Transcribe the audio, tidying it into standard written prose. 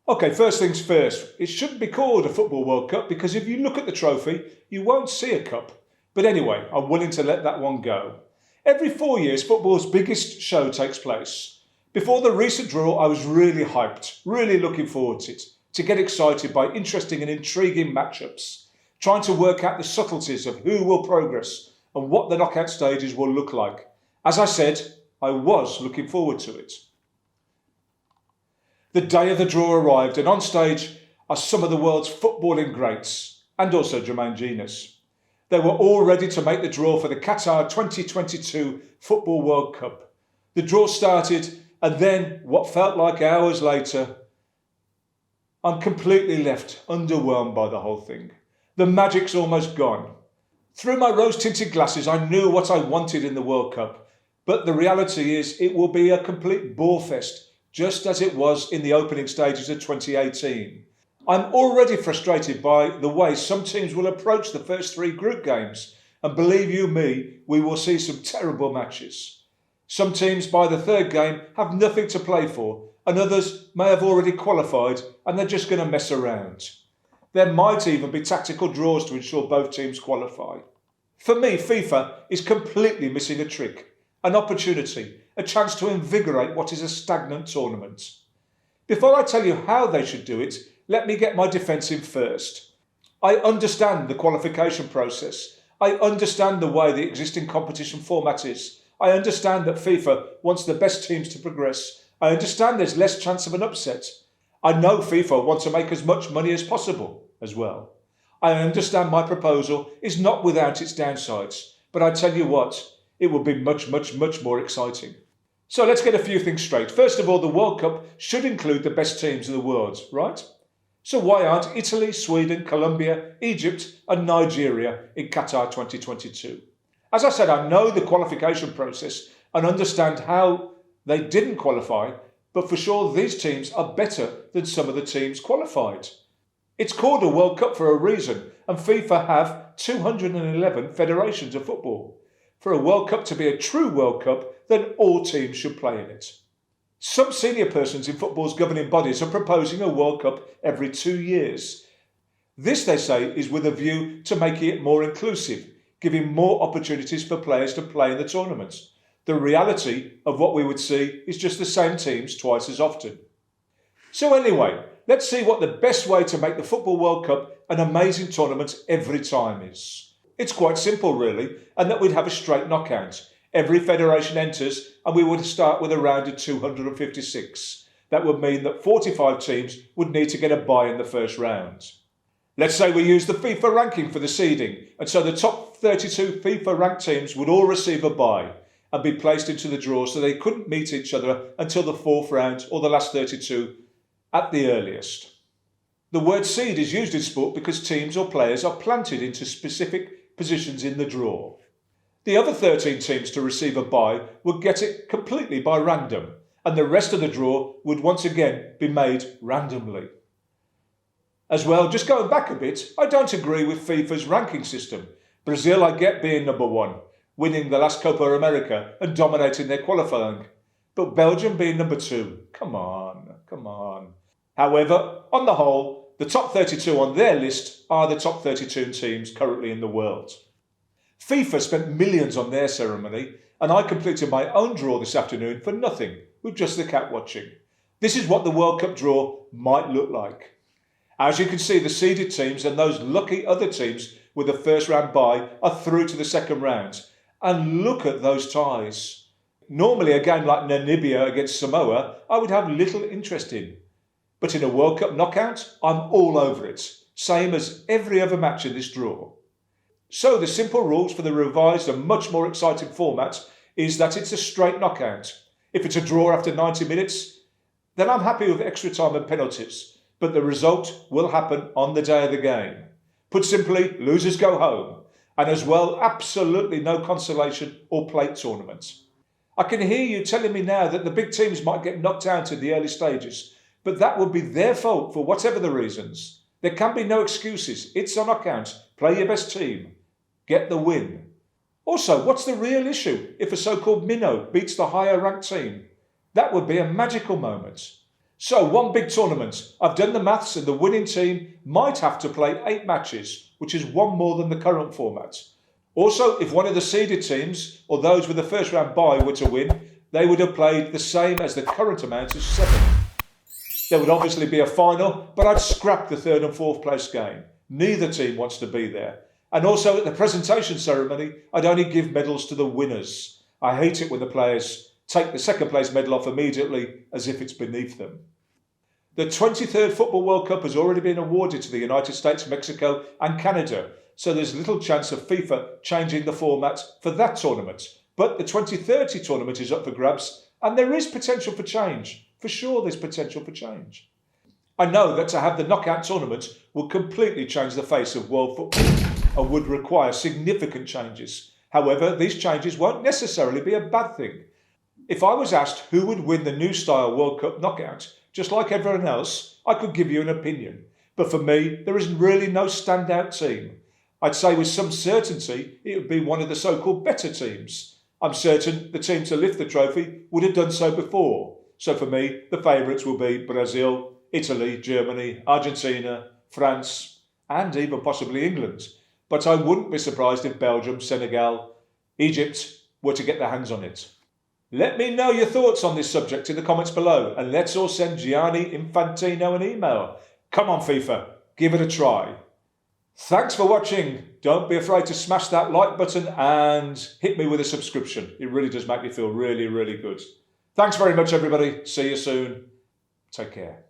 Okay, first things first, it shouldn't be called a Football World Cup because if you look at the trophy, you won't see a cup. But anyway, I'm willing to let that one go. Every 4 years, football's biggest show takes place. Before the recent draw, I was really hyped, really looking forward to it, to get excited by interesting and intriguing matchups, trying to work out the subtleties of who will progress and what the knockout stages will look like. As I said, I was looking forward to it. The day of the draw arrived, and on stage are some of the world's footballing greats, and also Jermaine Genius. They were all ready to make the draw for the Qatar 2022 Football World Cup. The draw started, and then, what felt like hours later, I'm completely left underwhelmed by the whole thing. The magic's almost gone. Through my rose-tinted glasses, I knew what I wanted in the World Cup, but the reality is it will be a complete bore fest, just as it was in the opening stages of 2018. I'm already frustrated by the way some teams will approach the first 3 group games, and believe you me, we will see some terrible matches. Some teams by the 3rd game have nothing to play for, and others may have already qualified and they're just going to mess around. There might even be tactical draws to ensure both teams qualify. For me, FIFA is completely missing a trick, an opportunity, a chance to invigorate what is a stagnant tournament. Before I tell you how they should do it, let me get my defence in first. I understand the qualification process. I understand the way the existing competition format is. I understand that FIFA wants the best teams to progress. I understand there's less chance of an upset. I know FIFA want to make as much money as possible as well. I understand my proposal is not without its downsides, but I tell you what, it will be much more exciting. So let's get a few things straight. First of all, the World Cup should include the best teams in the world, right? So why aren't Italy, Sweden, Colombia, Egypt and Nigeria in Qatar 2022? As I said, I know the qualification process and understand how they didn't qualify, but for sure these teams are better than some of the teams qualified. It's called a World Cup for a reason, and FIFA have 211 federations of football. For a World Cup to be a true World Cup, then all teams should play in it. Some senior persons in football's governing bodies are proposing a World Cup every 2 years. This, they say, is with a view to making it more inclusive, giving more opportunities for players to play in the tournament. The reality of what we would see is just the same teams twice as often. So anyway, let's see what the best way to make the Football World Cup an amazing tournament every time is. It's quite simple really, and that we'd have a straight knockout. Every federation enters and we would start with a round of 256. That would mean that 45 teams would need to get a bye in the first round. Let's say we use the FIFA ranking for the seeding, and so the top 32 FIFA ranked teams would all receive a bye and be placed into the draw, so they couldn't meet each other until the 4th round or the last 32 at the earliest. The word seed is used in sport because teams or players are planted into specific positions in the draw. The other 13 teams to receive a bye would get it completely by random, and the rest of the draw would once again be made randomly. As well, just going back a bit, I don't agree with FIFA's ranking system. Brazil I get being number 1, winning the last Copa America and dominating their qualifying. But Belgium being number 2, come on. However, on the whole, the top 32 on their list are the top 32 teams currently in the world. FIFA spent millions on their ceremony, and I completed my own draw this afternoon for nothing, with just the cat watching. This is what the World Cup draw might look like. As you can see, the seeded teams and those lucky other teams with a first round bye are through to the second round. And look at those ties. Normally a game like Namibia against Samoa I would have little interest in. But in a World Cup knockout, I'm all over it, same as every other match in this draw. So the simple rules for the revised and much more exciting format is that it's a straight knockout. If it's a draw after 90 minutes, then I'm happy with extra time and penalties. But the result will happen on the day of the game. Put simply, losers go home. And as well, absolutely no consolation or plate tournaments. I can hear you telling me now that the big teams might get knocked out in the early stages, but that would be their fault for whatever the reasons. There can be no excuses. It's a knockout. Play your best team. Get the win. Also, what's the real issue if a so-called minnow beats the higher ranked team? That would be a magical moment. So, one big tournament. I've done the maths and the winning team might have to play 8 matches, which is one more than the current format. Also, if one of the seeded teams, or those with the first round bye, were to win, they would have played the same as the current amount of 7. There would obviously be a final, but I'd scrap the 3rd and 4th place game. Neither team wants to be there. And also at the presentation ceremony, I'd only give medals to the winners. I hate it when the players take the 2nd place medal off immediately as if it's beneath them. The 23rd Football World Cup has already been awarded to the United States, Mexico and Canada, so there's little chance of FIFA changing the format for that tournament. But the 2030 tournament is up for grabs and there is potential for change. For sure there's potential for change. I know that to have the knockout tournament would completely change the face of world football and would require significant changes. However, these changes won't necessarily be a bad thing. If I was asked who would win the new style World Cup knockout, just like everyone else, I could give you an opinion. But for me, there is really no standout team. I'd say with some certainty it would be one of the so-called better teams. I'm certain the team to lift the trophy would have done so before. So for me, the favourites will be Brazil, Italy, Germany, Argentina, France, and even possibly England. But I wouldn't be surprised if Belgium, Senegal, Egypt were to get their hands on it. Let me know your thoughts on this subject in the comments below, and let's all send Gianni Infantino an email. Come on FIFA, give it a try. Thanks for watching. Don't be afraid to smash that like button and hit me with a subscription. It really does make me feel really, really good. Thanks very much, everybody. See you soon. Take care.